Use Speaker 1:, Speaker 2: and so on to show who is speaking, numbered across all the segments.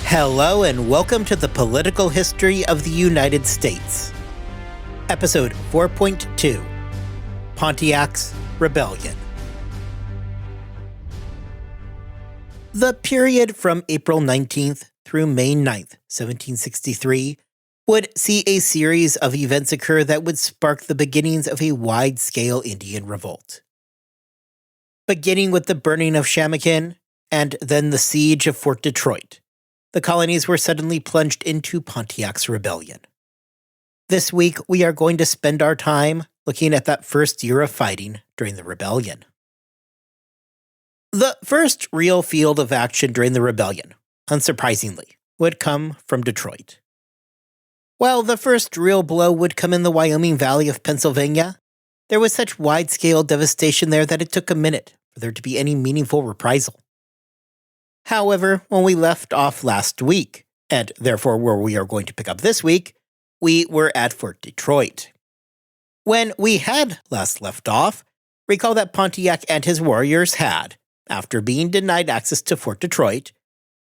Speaker 1: Hello and welcome to the Political History of the United States. Episode 4.2, Pontiac's Rebellion. The period from April 19th through May 9th, 1763, would see a series of events occur that would spark the beginnings of a wide-scale Indian revolt. Beginning with the burning of Shamokin, and then the siege of Fort Detroit, the colonies were suddenly plunged into Pontiac's rebellion. This week, we are going to spend our time looking at that first year of fighting during the rebellion. The first real field of action during the rebellion, unsurprisingly, would come from Detroit. While the first real blow would come in the Wyoming Valley of Pennsylvania, there was such wide-scale devastation there that it took a minute for there to be any meaningful reprisal. However, when we left off last week, and therefore where we are going to pick up this week, we were at Fort Detroit. When we had last left off, recall that Pontiac and his warriors had, after being denied access to Fort Detroit,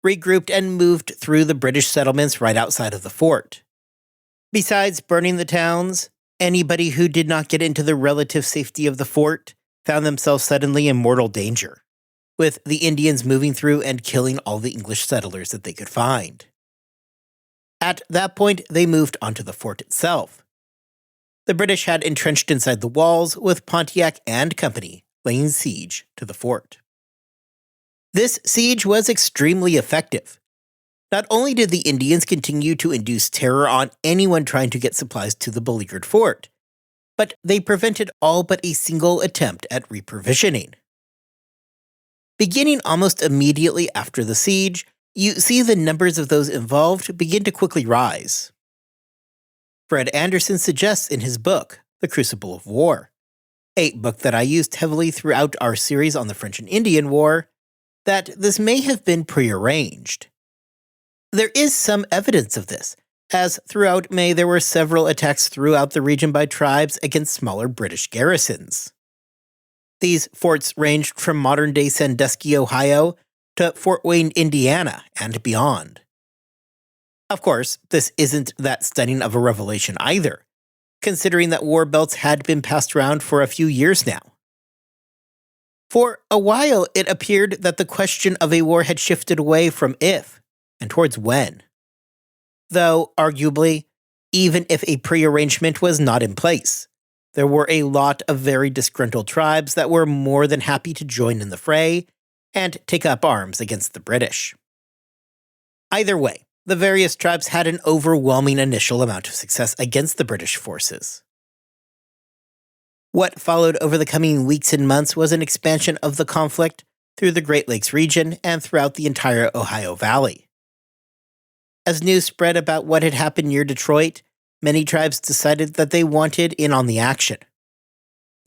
Speaker 1: regrouped and moved through the British settlements right outside of the fort. Besides burning the towns, anybody who did not get into the relative safety of the fort found themselves suddenly in mortal danger, with the Indians moving through and killing all the English settlers that they could find. At that point, they moved onto the fort itself. The British had entrenched inside the walls, with Pontiac and company laying siege to the fort. This siege was extremely effective. Not only did the Indians continue to induce terror on anyone trying to get supplies to the beleaguered fort, but they prevented all but a single attempt at reprovisioning. Beginning almost immediately after the siege, you see the numbers of those involved begin to quickly rise. Fred Anderson suggests in his book, The Crucible of War, a book that I used heavily throughout our series on the French and Indian War, that this may have been prearranged. There is some evidence of this, as throughout May there were several attacks throughout the region by tribes against smaller British garrisons. These forts ranged from modern-day Sandusky, Ohio, to Fort Wayne, Indiana, and beyond. Of course, this isn't that stunning of a revelation either, considering that war belts had been passed around for a few years now. For a while, it appeared that the question of a war had shifted away from if and towards when. Though, arguably, even if a prearrangement was not in place, there were a lot of very disgruntled tribes that were more than happy to join in the fray and take up arms against the British. Either way, the various tribes had an overwhelming initial amount of success against the British forces. What followed over the coming weeks and months was an expansion of the conflict through the Great Lakes region and throughout the entire Ohio Valley. As news spread about what had happened near Detroit, many tribes decided that they wanted in on the action.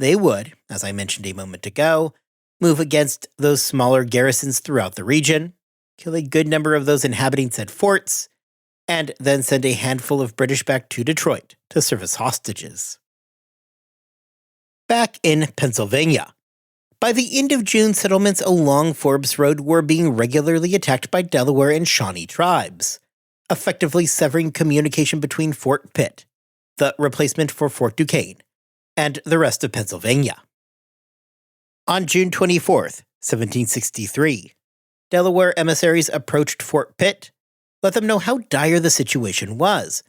Speaker 1: They would, as I mentioned a moment ago, move against those smaller garrisons throughout the region, kill a good number of those inhabiting said forts, and then send a handful of British back to Detroit to serve as hostages. Back in Pennsylvania, by the end of June, settlements along Forbes Road were being regularly attacked by Delaware and Shawnee tribes, effectively severing communication between Fort Pitt, the replacement for Fort Duquesne, and the rest of Pennsylvania. On June 24, 1763, Delaware emissaries approached Fort Pitt, let them know how dire the situation was,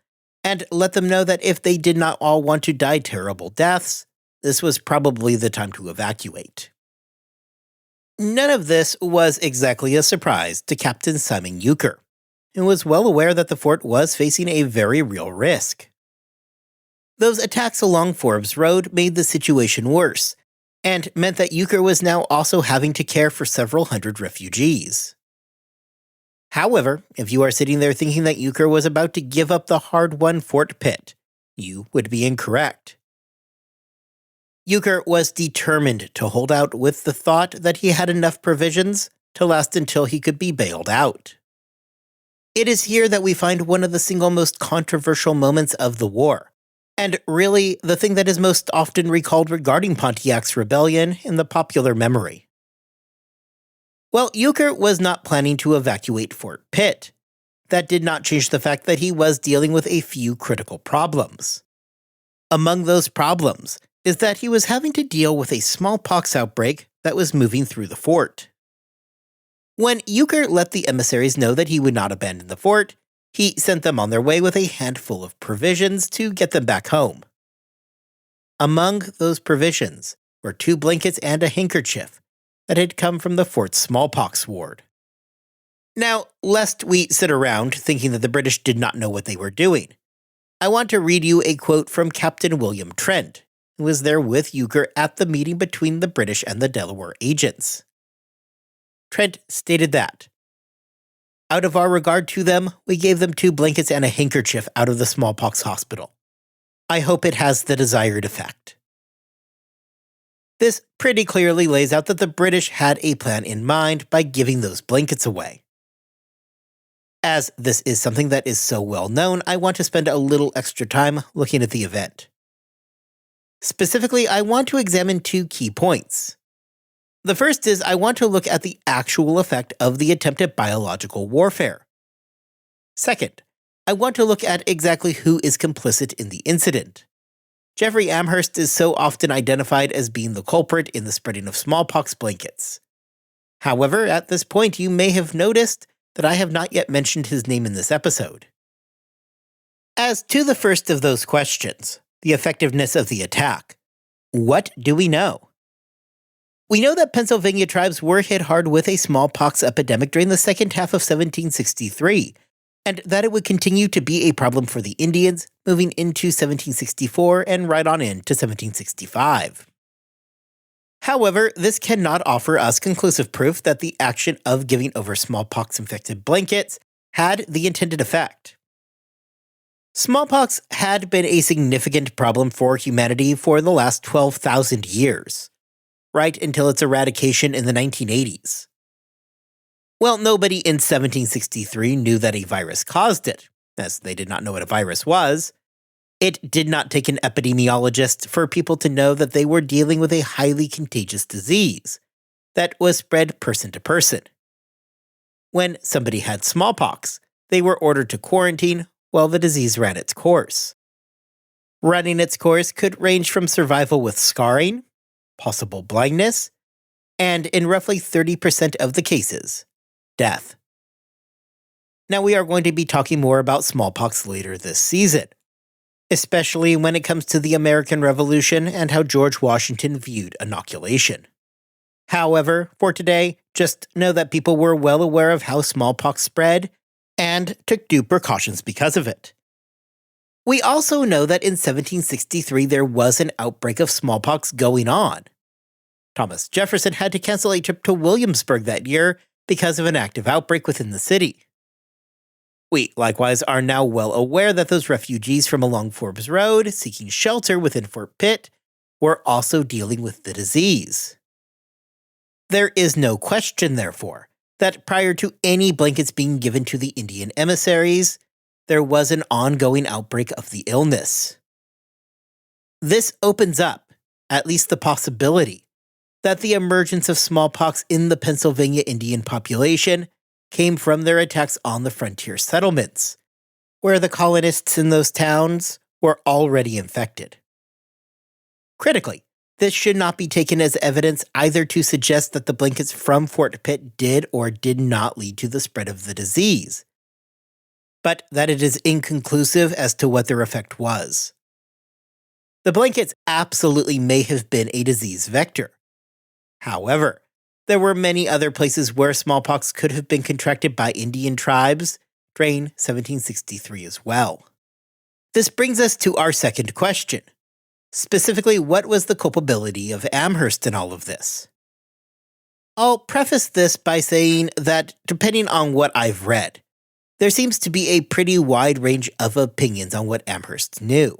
Speaker 1: and let them know that if they did not all want to die terrible deaths, this was probably the time to evacuate. None of this was exactly a surprise to Captain Simon Euchre, who was well aware that the fort was facing a very real risk. Those attacks along Forbes Road made the situation worse, and meant that Euchre was now also having to care for several hundred refugees. However, if you are sitting there thinking that Euchre was about to give up the hard-won Fort Pitt, you would be incorrect. Euchre was determined to hold out with the thought that he had enough provisions to last until he could be bailed out. It is here that we find one of the single most controversial moments of the war, and really the thing that is most often recalled regarding Pontiac's rebellion in the popular memory. Well, Euchre was not planning to evacuate Fort Pitt. that did not change the fact that he was dealing with a few critical problems. Among those problems is that he was having to deal with a smallpox outbreak that was moving through the fort. When Euchre let the emissaries know that he would not abandon the fort, he sent them on their way with a handful of provisions to get them back home. Among those provisions were 2 blankets and a handkerchief that had come from the fort's smallpox ward. Now, lest we sit around thinking that the British did not know what they were doing, I want to read you a quote from Captain William Trent, who was there with Euchre at the meeting between the British and the Delaware agents. Trent stated that, "Out of our regard to them, we gave them 2 blankets and a handkerchief out of the smallpox hospital. I hope it has the desired effect." This pretty clearly lays out that the British had a plan in mind by giving those blankets away. As this is something that is so well known, I want to spend a little extra time looking at the event. Specifically, I want to examine 2 key points. The first is I want to look at the actual effect of the attempted biological warfare. Second, I want to look at exactly who is complicit in the incident. Jeffrey Amherst is so often identified as being the culprit in the spreading of smallpox blankets. However, at this point you may have noticed that I have not yet mentioned his name in this episode. As to the first of those questions, the effectiveness of the attack, what do we know? We know that Pennsylvania tribes were hit hard with a smallpox epidemic during the second half of 1763, and that it would continue to be a problem for the Indians moving into 1764 and right on into 1765. However, this cannot offer us conclusive proof that the action of giving over smallpox-infected blankets had the intended effect. Smallpox had been a significant problem for humanity for the last 12,000 years, right until its eradication in the 1980s. Well, nobody in 1763 knew that a virus caused it, as they did not know what a virus was. It did not take an epidemiologist for people to know that they were dealing with a highly contagious disease that was spread person to person. When somebody had smallpox, they were ordered to quarantine while the disease ran its course. Running its course could range from survival with scarring, possible blindness, and in roughly 30% of the cases, death. Now we are going to be talking more about smallpox later this season, especially when it comes to the American Revolution and how George Washington viewed inoculation. However, for today, just know that people were well aware of how smallpox spread and took due precautions because of it. We also know that in 1763 there was an outbreak of smallpox going on. Thomas Jefferson had to cancel a trip to Williamsburg that year because of an active outbreak within the city. We likewise are now well aware that those refugees from along Forbes Road seeking shelter within Fort Pitt were also dealing with the disease. There is no question, therefore, that prior to any blankets being given to the Indian emissaries, there was an ongoing outbreak of the illness. This opens up at least the possibility that the emergence of smallpox in the Pennsylvania Indian population came from their attacks on the frontier settlements, where the colonists in those towns were already infected. Critically, this should not be taken as evidence either to suggest that the blankets from Fort Pitt did or did not lead to the spread of the disease, but that it is inconclusive as to what their effect was. The blankets absolutely may have been a disease vector. However, there were many other places where smallpox could have been contracted by Indian tribes during 1763 as well. This brings us to our second question. Specifically, what was the culpability of Amherst in all of this? I'll preface this by saying that, depending on what I've read, there seems to be a pretty wide range of opinions on what Amherst knew.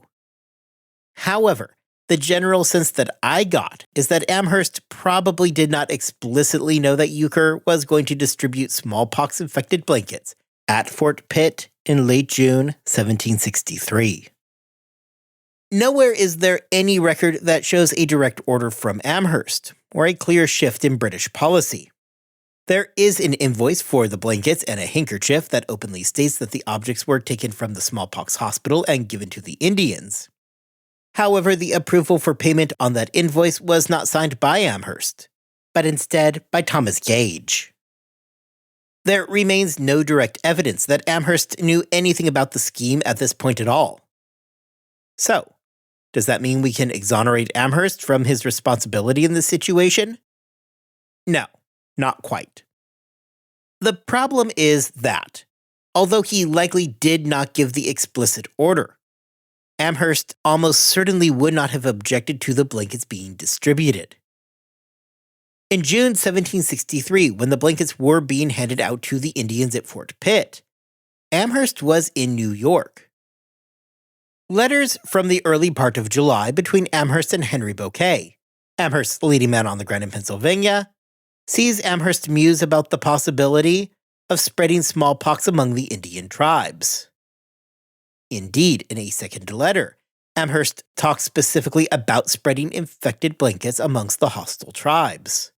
Speaker 1: However, the general sense that I got is that Amherst probably did not explicitly know that Euchre was going to distribute smallpox-infected blankets at Fort Pitt in late June 1763. Nowhere is there any record that shows a direct order from Amherst, or a clear shift in British policy. There is an invoice for the blankets and a handkerchief that openly states that the objects were taken from the smallpox hospital and given to the Indians. However, the approval for payment on that invoice was not signed by Amherst, but instead by Thomas Gage. There remains no direct evidence that Amherst knew anything about the scheme at this point at all. So, does that mean we can exonerate Amherst from his responsibility in this situation? No, not quite. The problem is that, although he likely did not give the explicit order, Amherst almost certainly would not have objected to the blankets being distributed. In June 1763, when the blankets were being handed out to the Indians at Fort Pitt, Amherst was in New York. Letters from the early part of July between Amherst and Henry Bouquet, Amherst's leading man on the ground in Pennsylvania, sees Amherst muse about the possibility of spreading smallpox among the Indian tribes. Indeed, in a second letter, Amherst talks specifically about spreading infected blankets amongst the hostile tribes.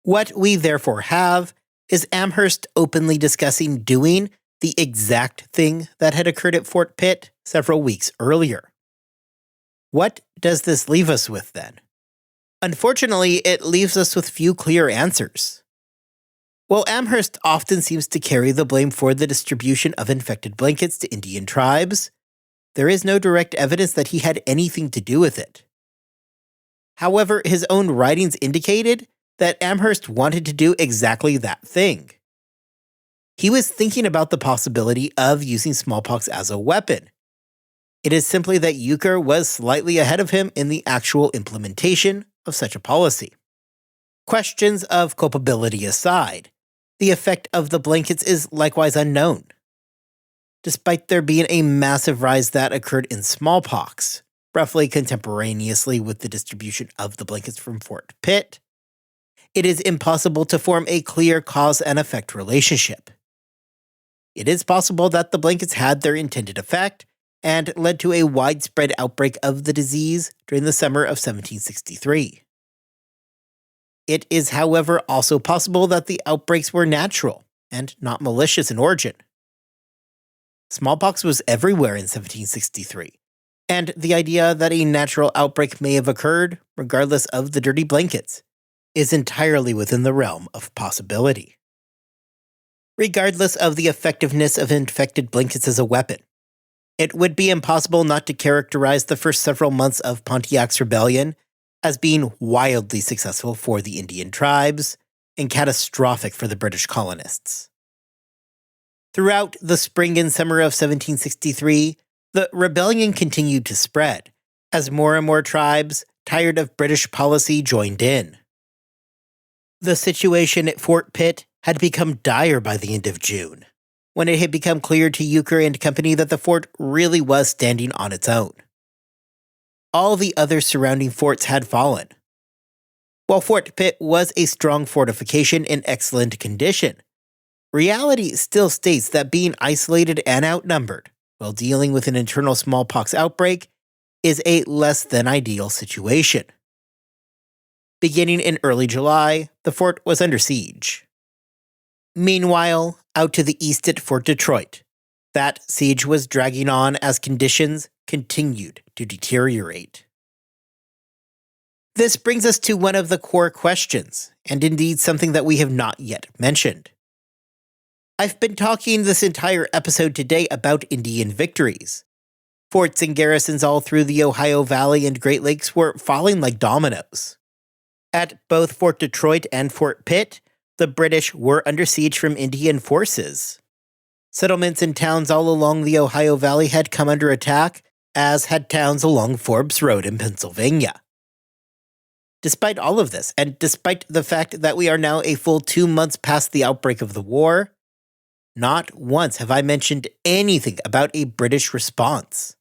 Speaker 1: What we therefore have is Amherst openly discussing doing the exact thing that had occurred at Fort Pitt several weeks earlier. What does this leave us with then? Unfortunately, it leaves us with few clear answers. While Amherst often seems to carry the blame for the distribution of infected blankets to Indian tribes, there is no direct evidence that he had anything to do with it. However, his own writings indicated that Amherst wanted to do exactly that thing. He was thinking about the possibility of using smallpox as a weapon. It is simply that Euchre was slightly ahead of him in the actual implementation of such a policy. Questions of culpability aside, the effect of the blankets is likewise unknown. Despite there being a massive rise that occurred in smallpox, roughly contemporaneously with the distribution of the blankets from Fort Pitt, it is impossible to form a clear cause and effect relationship. It is possible that the blankets had their intended effect and led to a widespread outbreak of the disease during the summer of 1763. It is, however, also possible that the outbreaks were natural and not malicious in origin. Smallpox was everywhere in 1763, and the idea that a natural outbreak may have occurred, regardless of the dirty blankets, is entirely within the realm of possibility. Regardless of the effectiveness of infected blankets as a weapon, it would be impossible not to characterize the first several months of Pontiac's rebellion as being wildly successful for the Indian tribes and catastrophic for the British colonists. Throughout the spring and summer of 1763, the rebellion continued to spread, as more and more tribes, tired of British policy, joined in. The situation at Fort Pitt had become dire by the end of June, when it had become clear to Euchre and company that the fort really was standing on its own. All the other surrounding forts had fallen. While Fort Pitt was a strong fortification in excellent condition, reality still states that being isolated and outnumbered while dealing with an internal smallpox outbreak is a less than ideal situation. Beginning in early July, the fort was under siege. Meanwhile, out to the east at Fort Detroit, that siege was dragging on as conditions continued to deteriorate. This brings us to one of the core questions, and indeed something that we have not yet mentioned. I've been talking this entire episode today about Indian victories. Forts and garrisons all through the Ohio Valley and Great Lakes were falling like dominoes. At both Fort Detroit and Fort Pitt, the British were under siege from Indian forces. Settlements and towns all along the Ohio Valley had come under attack, as had towns along Forbes Road in Pennsylvania. Despite all of this, and despite the fact that we are now a full 2 months past the outbreak of the war, not once have I mentioned anything about a British response.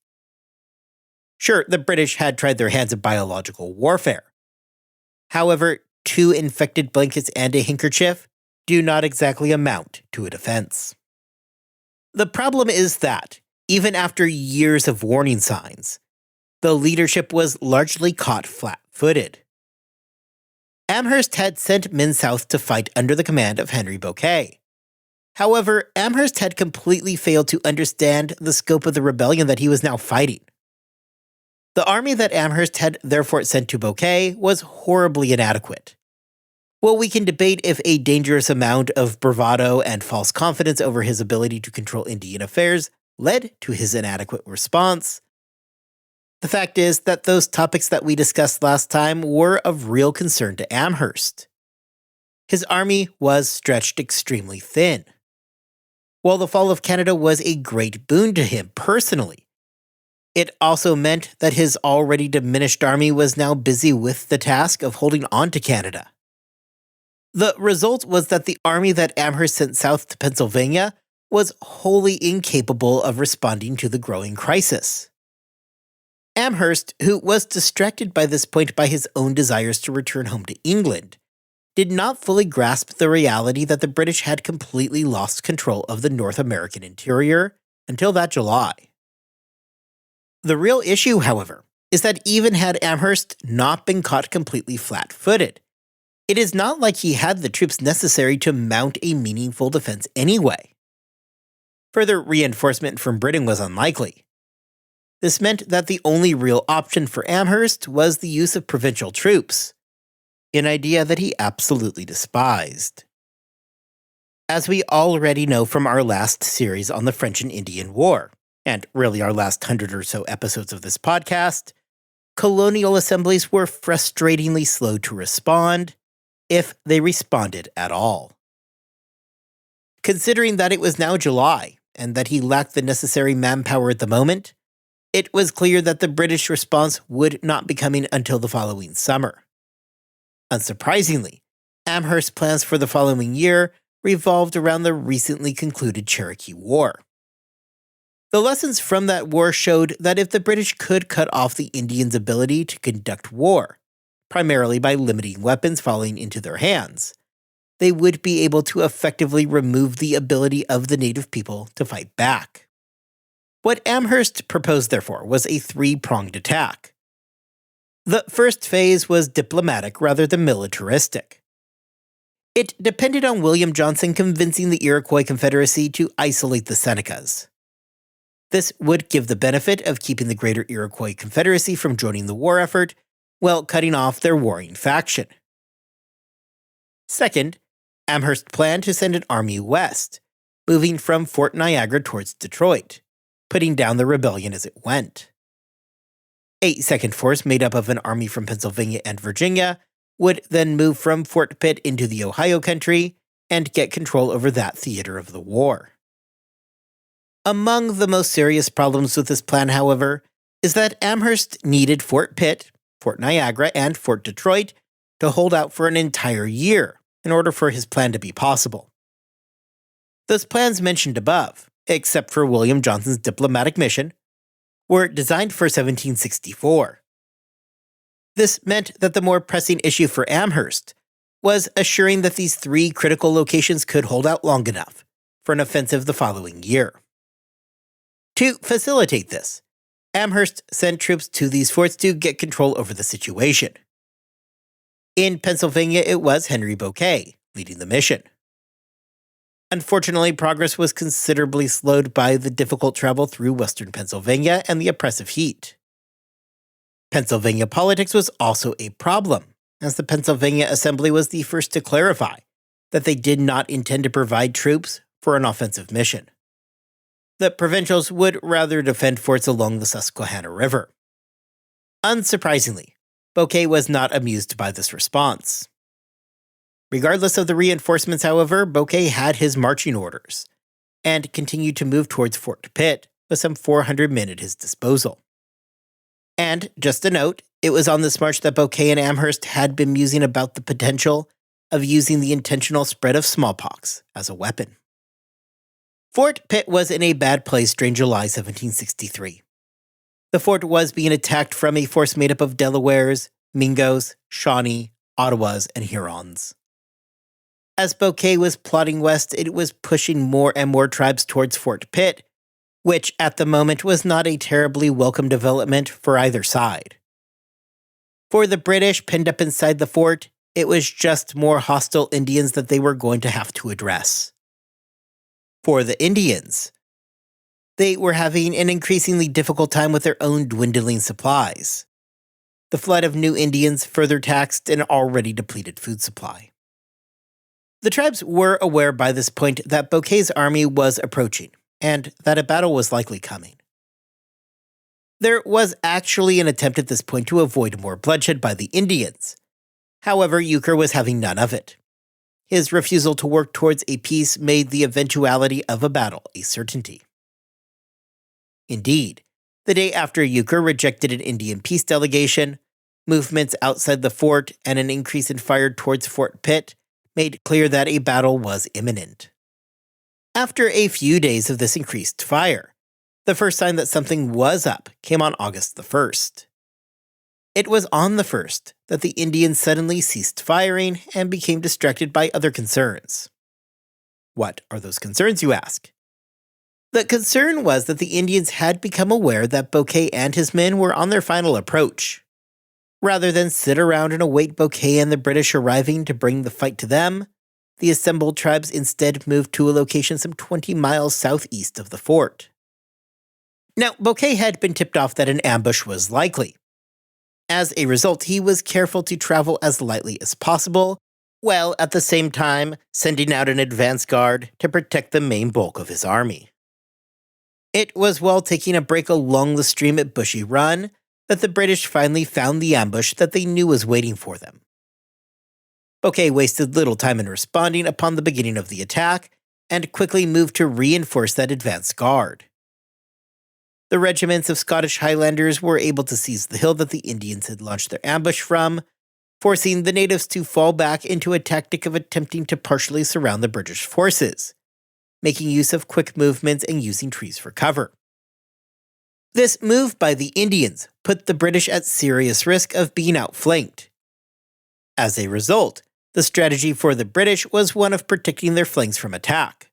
Speaker 1: Sure, the British had tried their hands at biological warfare. However, 2 infected blankets and a handkerchief do not exactly amount to a defense. The problem is that, even after years of warning signs, the leadership was largely caught flat-footed. Amherst had sent men south to fight under the command of Henry Bouquet. However, Amherst had completely failed to understand the scope of the rebellion that he was now fighting. The army that Amherst had therefore sent to Bouquet was horribly inadequate. While we can debate if a dangerous amount of bravado and false confidence over his ability to control Indian affairs led to his inadequate response, the fact is that those topics that we discussed last time were of real concern to Amherst. His army was stretched extremely thin. While the fall of Canada was a great boon to him personally, it also meant that his already diminished army was now busy with the task of holding on to Canada. The result was that the army that Amherst sent south to Pennsylvania was wholly incapable of responding to the growing crisis. Amherst, who was distracted by this point by his own desires to return home to England, did not fully grasp the reality that the British had completely lost control of the North American interior until that July. The real issue, however, is that even had Amherst not been caught completely flat-footed, it is not like he had the troops necessary to mount a meaningful defense anyway. Further reinforcement from Britain was unlikely. This meant that the only real option for Amherst was the use of provincial troops, an idea that he absolutely despised. As we already know from our last series on the French and Indian War, and really our last 100 or so episodes of this podcast, colonial assemblies were frustratingly slow to respond, if they responded at all. Considering that it was now July, and that he lacked the necessary manpower at the moment, it was clear that the British response would not be coming until the following summer. Unsurprisingly, Amherst's plans for the following year revolved around the recently concluded Cherokee War. The lessons from that war showed that if the British could cut off the Indians' ability to conduct war, primarily by limiting weapons falling into their hands, they would be able to effectively remove the ability of the native people to fight back. What Amherst proposed, therefore, was a three-pronged attack. The first phase was diplomatic rather than militaristic. It depended on William Johnson convincing the Iroquois Confederacy to isolate the Senecas. This would give the benefit of keeping the Greater Iroquois Confederacy from joining the war effort, while cutting off their warring faction. Second, Amherst planned to send an army west, moving from Fort Niagara towards Detroit, putting down the rebellion as it went. A second force made up of an army from Pennsylvania and Virginia would then move from Fort Pitt into the Ohio country and get control over that theater of the war. Among the most serious problems with this plan, however, is that Amherst needed Fort Pitt, Fort Niagara, and Fort Detroit to hold out for an entire year in order for his plan to be possible. Those plans mentioned above, except for William Johnson's diplomatic mission, were designed for 1764. This meant that the more pressing issue for Amherst was assuring that these three critical locations could hold out long enough for an offensive the following year. To facilitate this, Amherst sent troops to these forts to get control over the situation. In Pennsylvania, it was Henry Bouquet leading the mission. Unfortunately, progress was considerably slowed by the difficult travel through western Pennsylvania and the oppressive heat. Pennsylvania politics was also a problem, as the Pennsylvania Assembly was the first to clarify that they did not intend to provide troops for an offensive mission. The provincials would rather defend forts along the Susquehanna River. Unsurprisingly, Bouquet was not amused by this response. Regardless of the reinforcements, however, Bouquet had his marching orders, and continued to move towards Fort Pitt with some 400 men at his disposal. And, just a note, it was on this march that Bouquet and Amherst had been musing about the potential of using the intentional spread of smallpox as a weapon. Fort Pitt was in a bad place during July 1763. The fort was being attacked from a force made up of Delawares, Mingos, Shawnee, Ottawas, and Hurons. As Bouquet was plodding west, it was pushing more and more tribes towards Fort Pitt, which at the moment was not a terribly welcome development for either side. For the British pinned up inside the fort, It was just more hostile Indians that they were going to have to address. For the Indians, they were having an increasingly difficult time with their own dwindling supplies. The flood of new Indians further taxed an already depleted food supply. The tribes were aware by this point that Bouquet's army was approaching, and that a battle was likely coming. There was actually an attempt at this point to avoid more bloodshed by the Indians. However, Euchre was having none of it. His refusal to work towards a peace made the eventuality of a battle a certainty. Indeed, the day after Euchre rejected an Indian peace delegation, movements outside the fort and an increase in fire towards Fort Pitt made clear that a battle was imminent. After a few days of this increased fire, the first sign that something was up came on August the 1st. It was on the 1st that the Indians suddenly ceased firing and became distracted by other concerns. What are those concerns, you ask? The concern was that the Indians had become aware that Bouquet and his men were on their final approach. Rather than sit around and await Bouquet and the British arriving to bring the fight to them, the assembled tribes instead moved to a location some 20 miles southeast of the fort. Now, Bouquet had been tipped off that an ambush was likely. As a result, he was careful to travel as lightly as possible, while at the same time sending out an advance guard to protect the main bulk of his army. It was while taking a break along the stream at Bushy Run that the British finally found the ambush that they knew was waiting for them. Bouquet wasted little time in responding upon the beginning of the attack, and quickly moved to reinforce that advance guard. The regiments of Scottish Highlanders were able to seize the hill that the Indians had launched their ambush from, forcing the natives to fall back into a tactic of attempting to partially surround the British forces, making use of quick movements and using trees for cover. This move by the Indians put the British at serious risk of being outflanked. As a result, the strategy for the British was one of protecting their flanks from attack.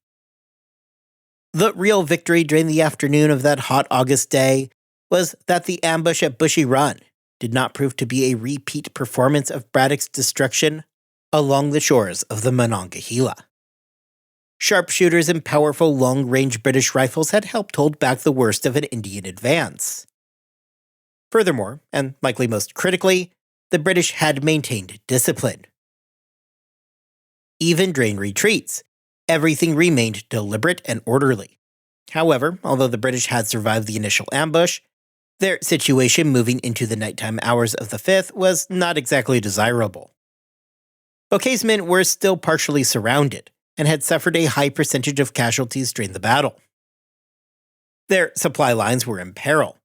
Speaker 1: The real victory during the afternoon of that hot August day was that the ambush at Bushy Run did not prove to be a repeat performance of Braddock's destruction along the shores of the Monongahela. Sharpshooters and powerful long-range British rifles had helped hold back the worst of an Indian advance. Furthermore, and likely most critically, the British had maintained discipline. Even during retreats, everything remained deliberate and orderly. However, although the British had survived the initial ambush, their situation moving into the nighttime hours of the 5th was not exactly desirable. Bouquet's men were still partially surrounded, and had suffered a high percentage of casualties during the battle. Their supply lines were in peril.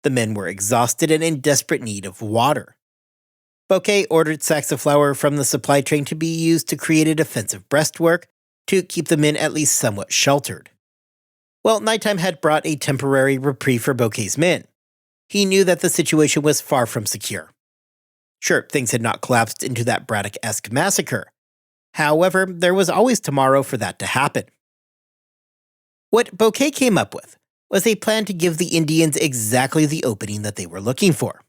Speaker 1: The men were exhausted and in desperate need of water. Bouquet ordered sacks of flour from the supply train to be used to create a defensive breastwork to keep the men at least somewhat sheltered. While nighttime had brought a temporary reprieve for Bouquet's men, he knew that the situation was far from secure. Sure, things had not collapsed into that Braddock-esque massacre. However, there was always tomorrow for that to happen. What Bouquet came up with was a plan to give the Indians exactly the opening that they were looking for.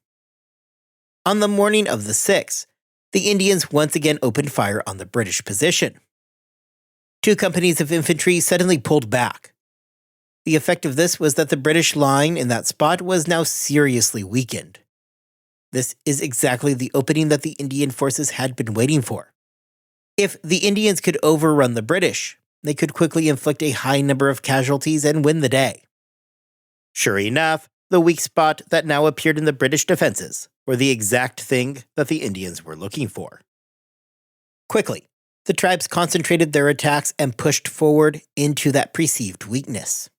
Speaker 1: On the morning of the 6th, the Indians once again opened fire on the British position. 2 companies of infantry suddenly pulled back. The effect of this was that the British line in that spot was now seriously weakened. This is exactly the opening that the Indian forces had been waiting for. If the Indians could overrun the British, they could quickly inflict a high number of casualties and win the day. Sure enough, the weak spot that now appeared in the British defenses were the exact thing that the Indians were looking for. Quickly, the tribes concentrated their attacks and pushed forward into that perceived weakness.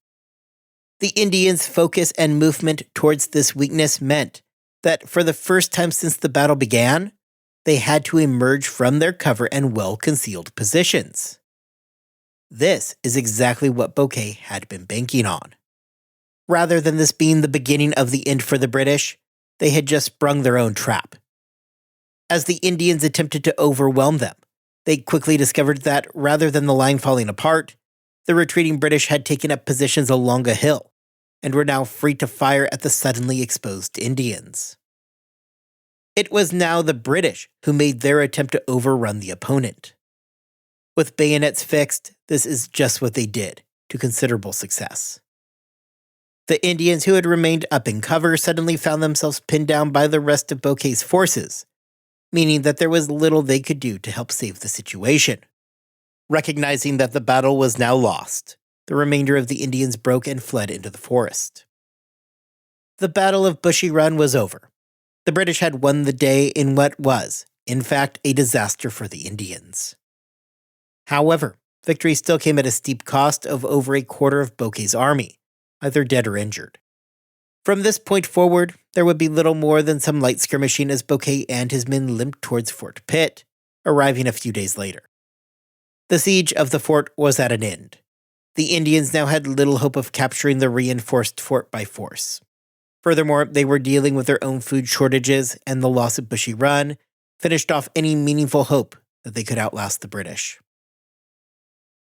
Speaker 1: The Indians' focus and movement towards this weakness meant that for the first time since the battle began, they had to emerge from their cover and well-concealed positions. This is exactly what Bouquet had been banking on. Rather than this being the beginning of the end for the British, they had just sprung their own trap. As the Indians attempted to overwhelm them, they quickly discovered that rather than the line falling apart, the retreating British had taken up positions along a hill and were now free to fire at the suddenly exposed Indians. It was now the British who made their attempt to overrun the opponent. With bayonets fixed, this is just what they did, to considerable success. The Indians who had remained up in cover suddenly found themselves pinned down by the rest of Bouquet's forces, meaning that there was little they could do to help save the situation. Recognizing that the battle was now lost, the remainder of the Indians broke and fled into the forest. The Battle of Bushy Run was over. The British had won the day in what was, in fact, a disaster for the Indians. However, victory still came at a steep cost of over a quarter of Bouquet's army, either dead or injured. From this point forward, there would be little more than some light skirmishing as Bouquet and his men limped towards Fort Pitt, arriving a few days later. The siege of the fort was at an end. The Indians now had little hope of capturing the reinforced fort by force. Furthermore, they were dealing with their own food shortages, and the loss of Bushy Run finished off any meaningful hope that they could outlast the British.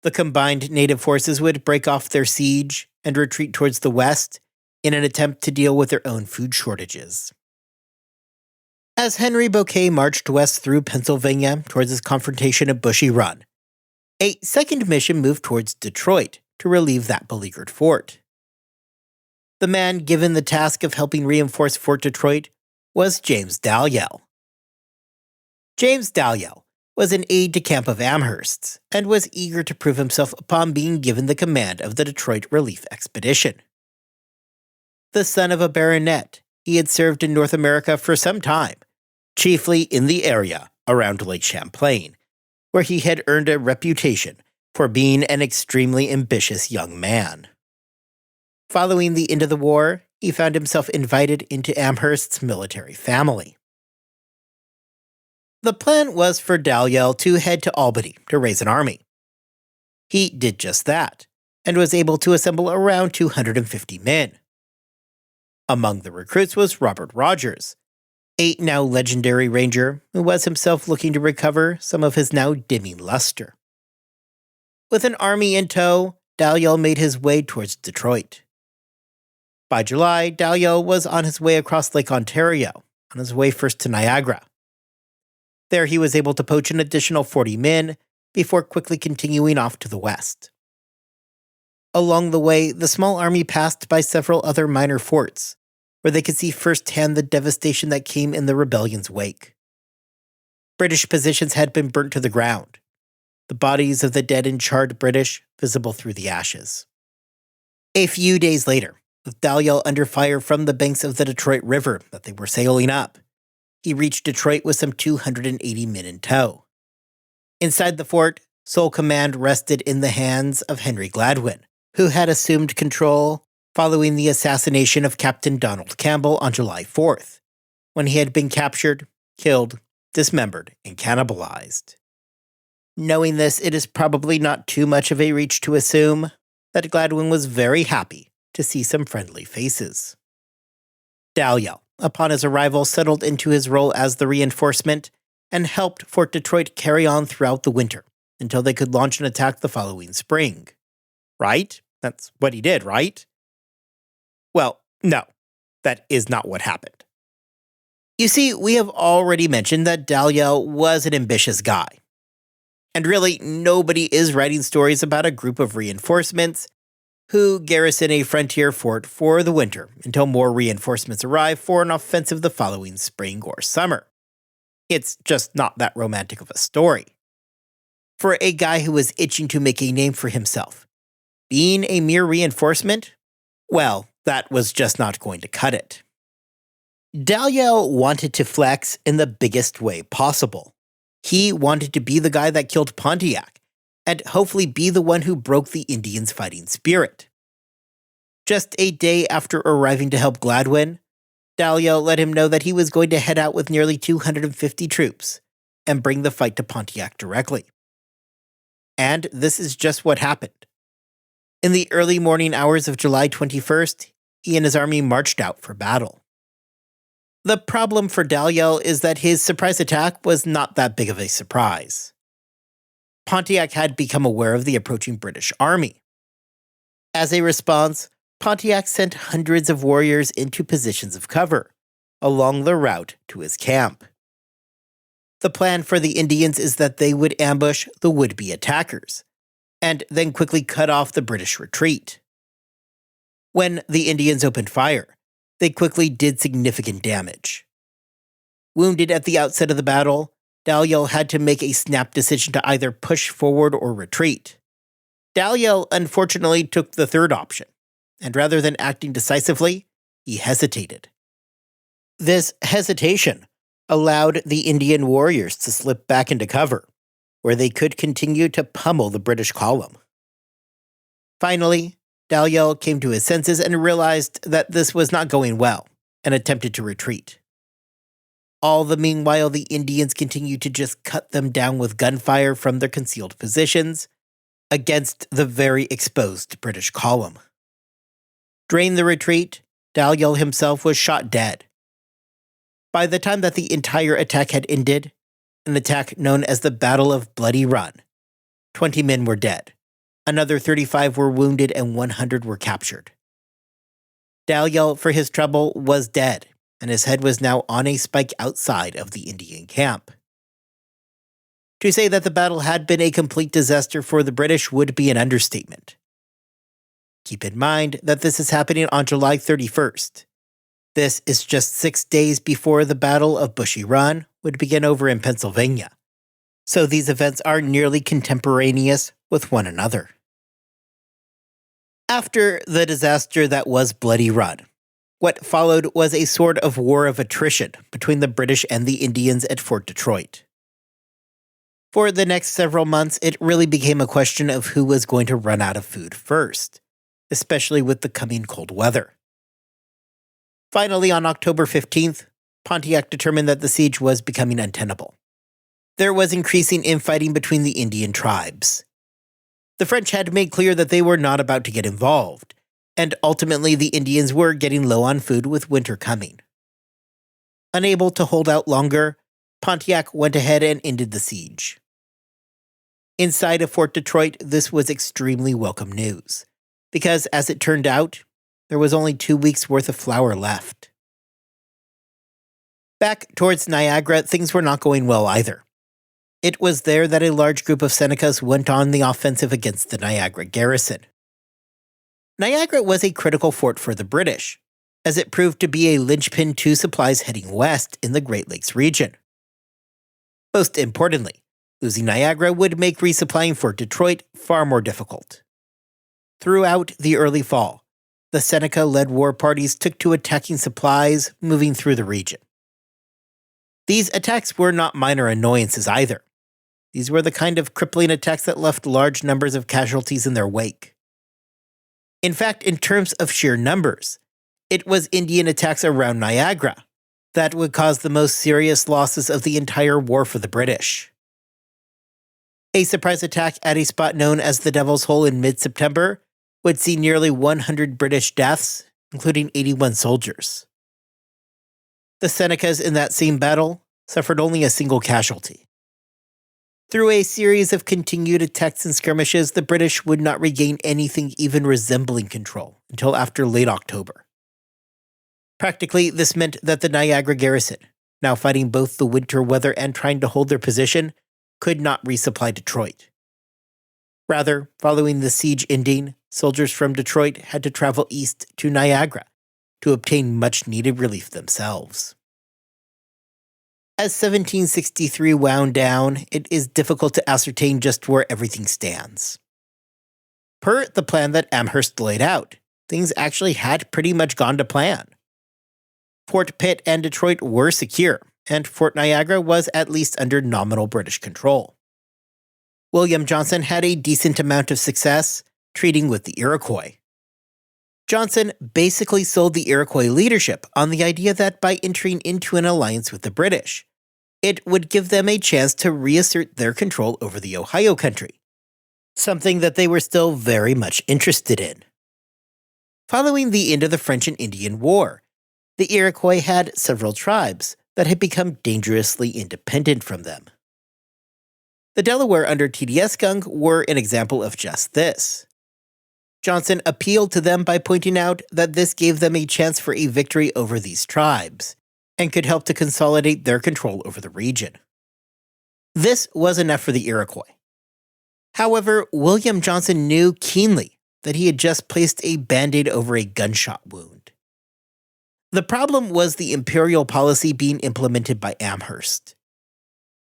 Speaker 1: The combined native forces would break off their siege and retreat towards the west in an attempt to deal with their own food shortages. As Henry Bouquet marched west through Pennsylvania towards his confrontation at Bushy Run, a second mission moved towards Detroit to relieve that beleaguered fort. The man given the task of helping reinforce Fort Detroit was James Dalyell. James Dalyell was an aide-de-camp of Amherst's and was eager to prove himself upon being given the command of the Detroit Relief Expedition. The son of a baronet, he had served in North America for some time, chiefly in the area around Lake Champlain, where he had earned a reputation for being an extremely ambitious young man. Following the end of the war, he found himself invited into Amherst's military family. The plan was for Dalyell to head to Albany to raise an army. He did just that, and was able to assemble around 250 men. Among the recruits was Robert Rogers, a now legendary ranger who was himself looking to recover some of his now dimming luster. With an army in tow, Dalyell made his way towards Detroit. By July, Dalyell was on his way across Lake Ontario, on his way first to Niagara. There he was able to poach an additional 40 men before quickly continuing off to the west. Along the way, the small army passed by several other minor forts, where they could see firsthand the devastation that came in the rebellion's wake. British positions had been burnt to the ground, the bodies of the dead and charred British visible through the ashes. A few days later, with Dalyell under fire from the banks of the Detroit River that they were sailing up, he reached Detroit with some 280 men in tow. Inside the fort, sole command rested in the hands of Henry Gladwin, who had assumed control following the assassination of Captain Donald Campbell on July 4th, when he had been captured, killed, dismembered, and cannibalized. Knowing this, it is probably not too much of a reach to assume that Gladwin was very happy to see some friendly faces. Dalyell, upon his arrival, settled into his role as the reinforcement and helped Fort Detroit carry on throughout the winter until they could launch an attack the following spring. Right? That's what he did, right? Well, no, that is not what happened. You see, we have already mentioned that Dalyell was an ambitious guy. And really, nobody is writing stories about a group of reinforcements who garrison a frontier fort for the winter until more reinforcements arrive for an offensive the following spring or summer. It's just not that romantic of a story. For a guy who was itching to make a name for himself, being a mere reinforcement? Well, that was just not going to cut it. Dalyell wanted to flex in the biggest way possible. He wanted to be the guy that killed Pontiac, and hopefully be the one who broke the Indians' fighting spirit. Just a day after arriving to help Gladwin, Dalyell let him know that he was going to head out with nearly 250 troops and bring the fight to Pontiac directly. And this is just what happened. In the early morning hours of July 21st, he and his army marched out for battle. The problem for Dalyell is that his surprise attack was not that big of a surprise. Pontiac had become aware of the approaching British army. As a response, Pontiac sent hundreds of warriors into positions of cover, along the route to his camp. The plan for the Indians is that they would ambush the would-be attackers, and then quickly cut off the British retreat. When the Indians opened fire, they quickly did significant damage. Wounded at the outset of the battle, Dalyell had to make a snap decision to either push forward or retreat. Dalyell unfortunately took the third option, and rather than acting decisively, he hesitated. This hesitation allowed the Indian warriors to slip back into cover, where they could continue to pummel the British column. Finally, Dalyell came to his senses and realized that this was not going well, and attempted to retreat. All the meanwhile, the Indians continued to just cut them down with gunfire from their concealed positions against the very exposed British column. During the retreat, Dalyell himself was shot dead. By the time that the entire attack had ended, an attack known as the Battle of Bloody Run, 20 men were dead, another 35 were wounded, and 100 were captured. Dalyell, for his trouble, was dead, and his head was now on a spike outside of the Indian camp. To say that the battle had been a complete disaster for the British would be an understatement. Keep in mind that this is happening on July 31st. This is just 6 days before the Battle of Bushy Run would begin over in Pennsylvania, so these events are nearly contemporaneous with one another. After the disaster that was Bloody Run, what followed was a sort of war of attrition between the British and the Indians at Fort Detroit. For the next several months, it really became a question of who was going to run out of food first, especially with the coming cold weather. Finally, on October 15th, Pontiac determined that the siege was becoming untenable. There was increasing infighting between the Indian tribes. The French had made clear that they were not about to get involved, and ultimately the Indians were getting low on food with winter coming. Unable to hold out longer, Pontiac went ahead and ended the siege. Inside of Fort Detroit, this was extremely welcome news, because as it turned out, there was only 2 weeks' worth of flour left. Back towards Niagara, things were not going well either. It was there that a large group of Senecas went on the offensive against the Niagara garrison. Niagara was a critical fort for the British, as it proved to be a linchpin to supplies heading west in the Great Lakes region. Most importantly, losing Niagara would make resupplying Fort Detroit far more difficult. Throughout the early fall, the Seneca-led war parties took to attacking supplies moving through the region. These attacks were not minor annoyances either. These were the kind of crippling attacks that left large numbers of casualties in their wake. In fact, in terms of sheer numbers, it was Indian attacks around Niagara that would cause the most serious losses of the entire war for the British. A surprise attack at a spot known as the Devil's Hole in mid-September would see nearly 100 British deaths, including 81 soldiers. The Senecas in that same battle suffered only a single casualty. Through a series of continued attacks and skirmishes, the British would not regain anything even resembling control until after late October. Practically, this meant that the Niagara garrison, now fighting both the winter weather and trying to hold their position, could not resupply Detroit. Rather, following the siege ending, soldiers from Detroit had to travel east to Niagara to obtain much-needed relief themselves. As 1763 wound down, it is difficult to ascertain just where everything stands. Per the plan that Amherst laid out, things actually had pretty much gone to plan. Fort Pitt and Detroit were secure, and Fort Niagara was at least under nominal British control. William Johnson had a decent amount of success treating with the Iroquois. Johnson basically sold the Iroquois leadership on the idea that by entering into an alliance with the British, it would give them a chance to reassert their control over the Ohio country, something that they were still very much interested in. Following the end of the French and Indian War, the Iroquois had several tribes that had become dangerously independent from them. The Delaware under T.D.S. Skunk were an example of just this. Johnson appealed to them by pointing out that this gave them a chance for a victory over these tribes, and could help to consolidate their control over the region. This was enough for the Iroquois. However, William Johnson knew keenly that he had just placed a band-aid over a gunshot wound. The problem was the imperial policy being implemented by Amherst.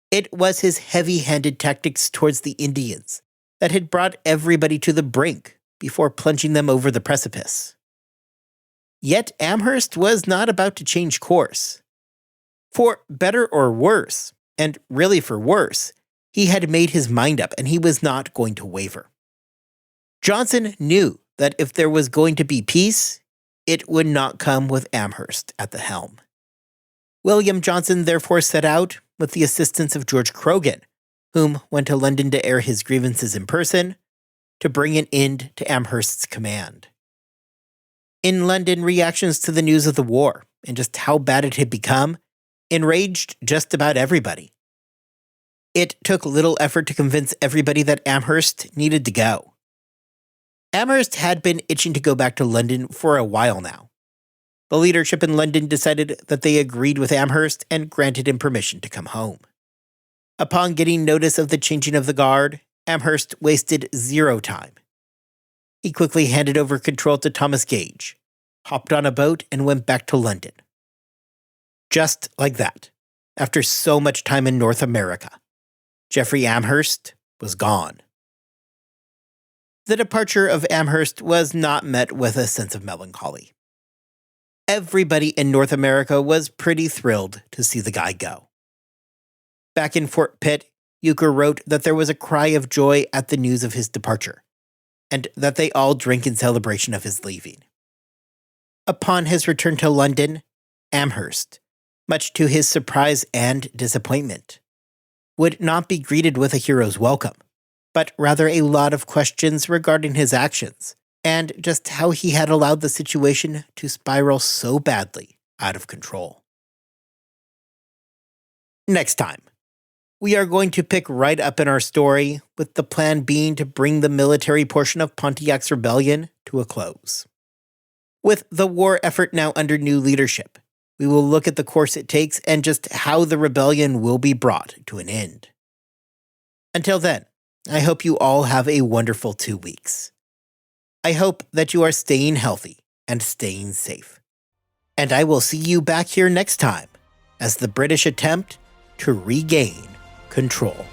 Speaker 1: It was his heavy-handed tactics towards the Indians that had brought everybody to the brink before plunging them over the precipice. Yet Amherst was not about to change course. For better or worse, and really for worse, he had made his mind up and he was not going to waver. Johnson knew that if there was going to be peace, it would not come with Amherst at the helm. William Johnson therefore set out, with the assistance of George Croghan, whom went to London to air his grievances in person, to bring an end to Amherst's command. In London, reactions to the news of the war and just how bad it had become enraged just about everybody. It took little effort to convince everybody that Amherst needed to go. Amherst had been itching to go back to London for a while now. The leadership in London decided that they agreed with Amherst and granted him permission to come home. Upon getting notice of the changing of the guard, Amherst wasted zero time. He quickly handed over control to Thomas Gage, hopped on a boat, and went back to London. Just like that, after so much time in North America, Geoffrey Amherst was gone. The departure of Amherst was not met with a sense of melancholy. Everybody in North America was pretty thrilled to see the guy go. Back in Fort Pitt, Euchre wrote that there was a cry of joy at the news of his departure, and that they all drank in celebration of his leaving. Upon his return to London, Amherst, much to his surprise and disappointment, would not be greeted with a hero's welcome, but rather a lot of questions regarding his actions, and just how he had allowed the situation to spiral so badly out of control. Next time, we are going to pick right up in our story, with the plan being to bring the military portion of Pontiac's rebellion to a close. With the war effort now under new leadership, we will look at the course it takes and just how the rebellion will be brought to an end. Until then, I hope you all have a wonderful 2 weeks. I hope that you are staying healthy and staying safe. And I will see you back here next time as the British attempt to regain control.